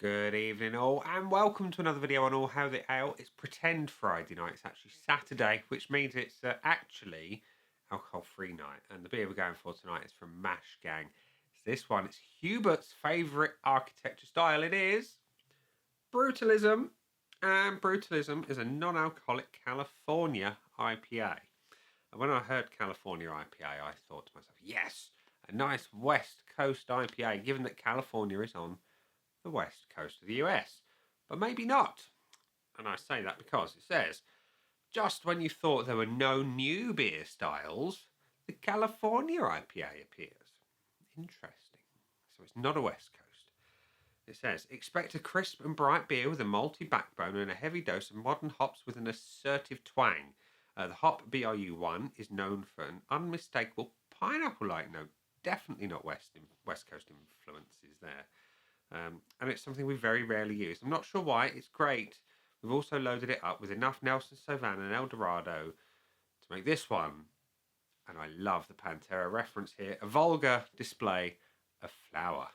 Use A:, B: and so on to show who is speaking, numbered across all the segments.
A: Good evening all and welcome to another video on All How the Ale. It's pretend Friday night, it's actually Saturday, which means it's actually alcohol-free night. And the beer we're going for tonight is from Mash Gang. It's this one, it's Hubert's favourite architecture style. It is Brutalism. And Brutalism is a non-alcoholic California IPA. And when I heard California IPA, I thought to myself, yes, a nice West Coast IPA, given that California is on the west coast of the US, but maybe not. And I say that because it says, just when you thought there were no new beer styles, the California IPA appears. Interesting. So it's not a west coast. It says, expect a crisp and bright beer with a malty backbone and a heavy dose of modern hops with an assertive twang. The hop BRU1 is known for an unmistakable pineapple-like note. Definitely not West Coast influences there. And it's something we very rarely use. I'm not sure why. It's great. We've also loaded it up with enough Nelson Sauvin and El Dorado to make this one. And I love the Pantera reference here. A vulgar display of flower.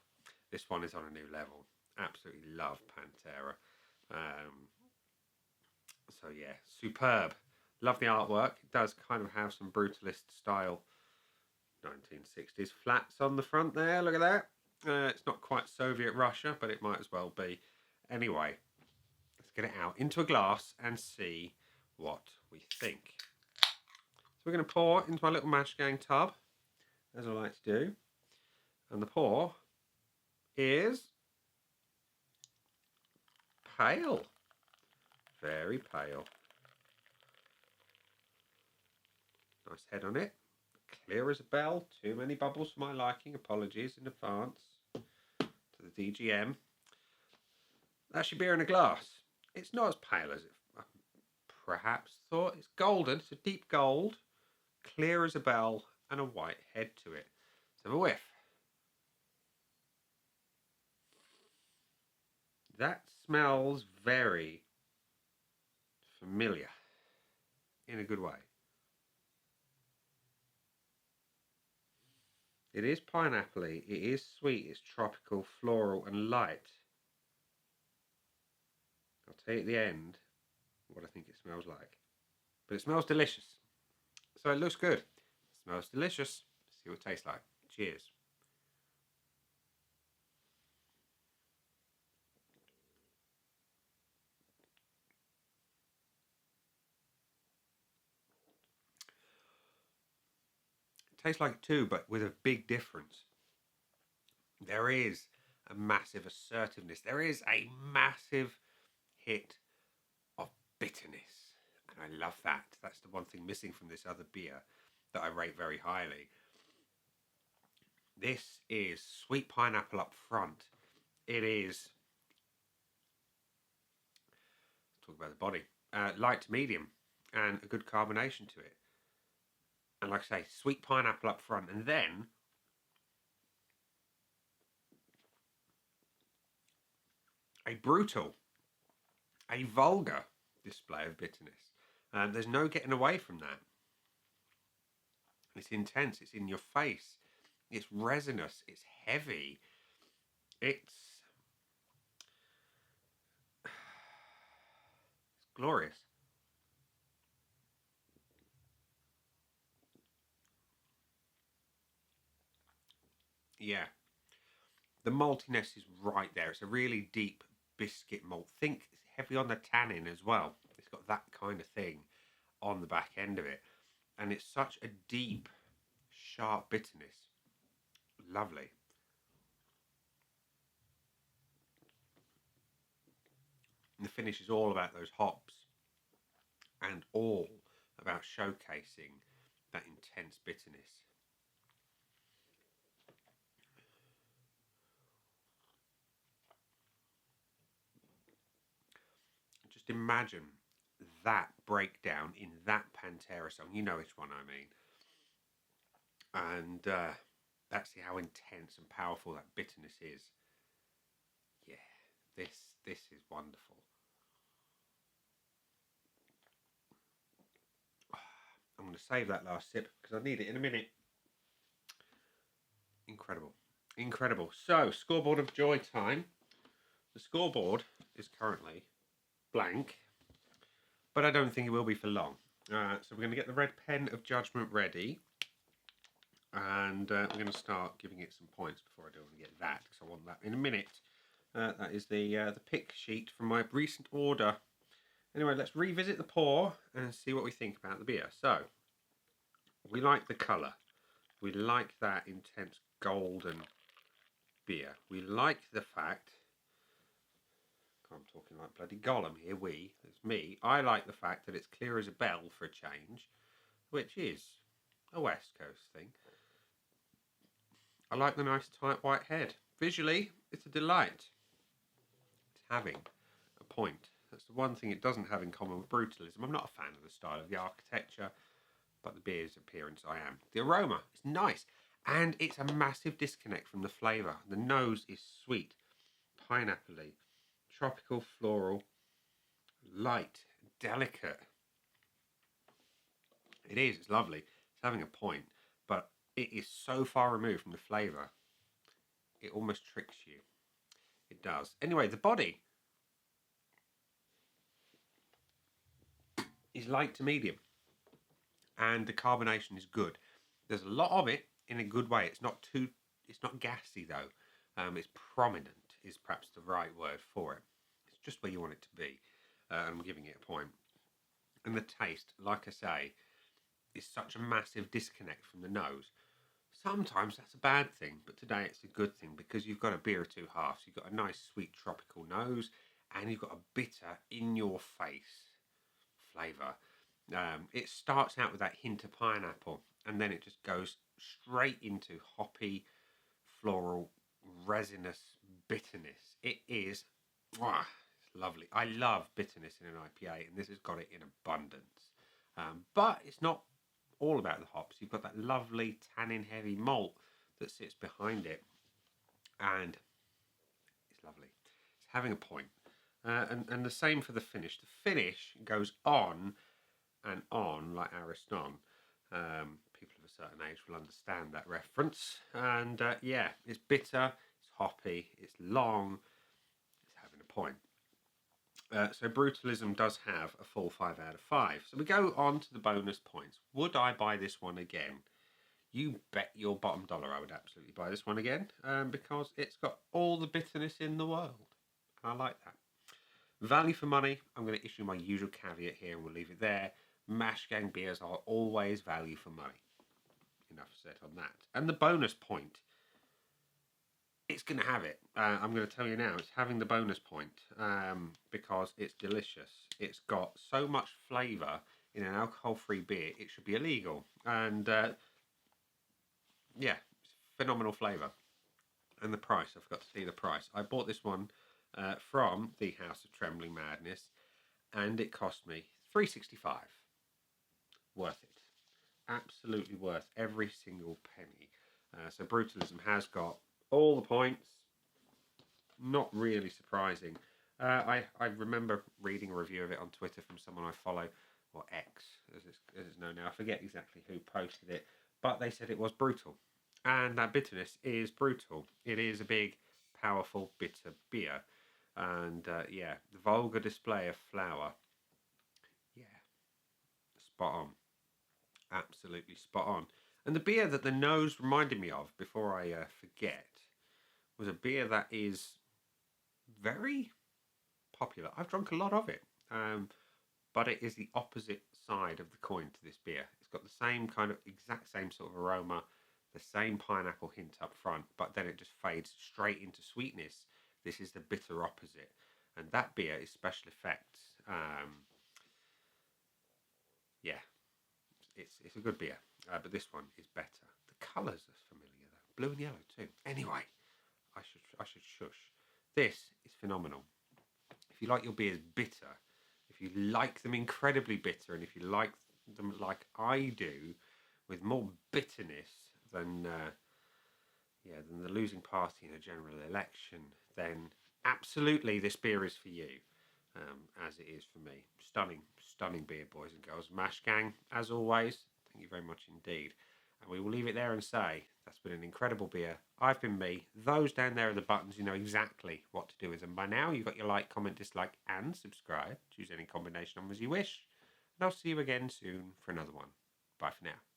A: This one is on a new level. Absolutely love Pantera. So yeah, superb. Love the artwork. It does kind of have some brutalist style 1960s flats on the front there. Look at that. It's not quite Soviet Russia, but it might as well be. Anyway, let's get it out into a glass and see what we think. So we're going to pour into my little Mash Gang tub, as I like to do. And the pour is pale. Very pale. Nice head on it. Clear as a bell. Too many bubbles for my liking. Apologies in advance to the DGM. That's your beer in a glass. It's not as pale as it perhaps thought. It's golden. It's a deep gold. Clear as a bell and a white head to it. Let's have a whiff. That smells very familiar in a good way. It is pineapple-y, it is sweet, it's tropical, floral and light. I'll tell you at the end what I think it smells like. But it smells delicious. So it looks good. It smells delicious. Let's see what it tastes like. Cheers. Tastes like it too, but with a big difference. There is a massive assertiveness. There is a massive hit of bitterness. And I love that. That's the one thing missing from this other beer that I rate very highly. This is sweet pineapple up front. It is, talk about the body, light to medium and a good carbonation to it. And like I say, sweet pineapple up front, and then a brutal, a vulgar display of bitterness. There's no getting away from that. It's intense, it's in your face, it's resinous, it's heavy, it's glorious. Yeah, the maltiness is right there. It's a really deep biscuit malt. Think it's heavy on the tannin as well. It's got that kind of thing on the back end of it. And it's such a deep, sharp bitterness. Lovely. And the finish is all about those hops and all about showcasing that intense bitterness. Just imagine that breakdown in that Pantera song. You know which one I mean. And that's how intense and powerful that bitterness is. Yeah, this is wonderful. I'm going to save that last sip because I need it in a minute. Incredible. Incredible. So, scoreboard of joy time. The scoreboard is currently blank, but I don't think it will be for long. So we're going to get the red pen of judgment ready, and we're going to start giving it some points before I do want to get that, because I want that in a minute. That is the pick sheet from my recent order. Anyway, let's revisit the pour and see what we think about the beer. So, we like the colour. We like that intense golden beer. We like the fact, I'm talking like bloody Gollum here, it's me. I like the fact that it's clear as a bell for a change, which is a West Coast thing. I like the nice tight white head. Visually, it's a delight. It's having a point. That's the one thing it doesn't have in common with Brutalism. I'm not a fan of the style of the architecture, but the beer's appearance I am. The aroma is nice, and it's a massive disconnect from the flavour. The nose is sweet, pineapple-y, tropical, floral, light, delicate. It's lovely. It's having a point, but it is so far removed from the flavour, it almost tricks you. It does. Anyway, the body is light to medium, and the carbonation is good. There's a lot of it in a good way. It's not gassy though. It's prominent is perhaps the right word for it. It's just where you want it to be. I'm giving it a point. And the taste, like I say, is such a massive disconnect from the nose. Sometimes that's a bad thing, but today it's a good thing because you've got a beer or two halves. You've got a nice sweet tropical nose, and you've got a bitter in your face flavour. It starts out with that hint of pineapple, and then it just goes straight into hoppy, floral, resinous bitterness. It is, it's lovely. I love bitterness in an IPA, and this has got it in abundance. But it's not all about the hops. You've got that lovely tannin-heavy malt that sits behind it, and it's lovely. It's having a point. And the same for the finish. The finish goes on and on like Ariston. People of a certain age will understand that reference. And yeah, it's bitter, it's hoppy, it's long, it's having a point. So Brutalism does have a full 5 out of 5. So we go on to the bonus points. Would I buy this one again? You bet your bottom dollar I would absolutely buy this one again, because it's got all the bitterness in the world. I like that. Value for money, I'm going to issue my usual caveat here and we'll leave it there. Mash Gang beers are always value for money. Enough said on that. And the bonus point, it's going to have it. I'm going to tell you now, it's having the bonus point because it's delicious. It's got so much flavour in an alcohol-free beer, it should be illegal. And yeah, it's phenomenal flavour. And the price, I forgot to see the price. I bought this one from the House of Trembling Madness, and it cost me $3.65. Worth it. Absolutely worth every single penny. So Brutalism has got all the points. Not really surprising. I remember reading a review of it on Twitter from someone I follow, or X, as it's known now. I forget exactly who posted it, but they said it was brutal. And that bitterness is brutal. It is a big, powerful, bitter beer. And yeah, the vulgar display of flour. Yeah, spot on. Absolutely spot on. And the beer that the nose reminded me of, before I forget, was a beer that is very popular. I've drunk a lot of it. But it is the opposite side of the coin to this beer. It's got the same kind of, exact same sort of aroma, the same pineapple hint up front, but then it just fades straight into sweetness. This is the bitter opposite. And that beer is special effects. Yeah, it's a good beer, but this one is better. The colours are familiar though, blue and yellow too. Anyway, I should shush. This is phenomenal. If you like your beers bitter, if you like them incredibly bitter, and if you like them like I do, with more bitterness than than the losing party in a general election, then absolutely this beer is for you, as it is for me. Stunning beer, boys and girls. Mash Gang, as always, thank you very much indeed. And we will leave it there and say, that's been an incredible beer. I've been me. Those down there are the buttons. You know exactly what to do with them. By now, you've got your like, comment, dislike, and subscribe. Choose any combination of them as you wish. And I'll see you again soon for another one. Bye for now.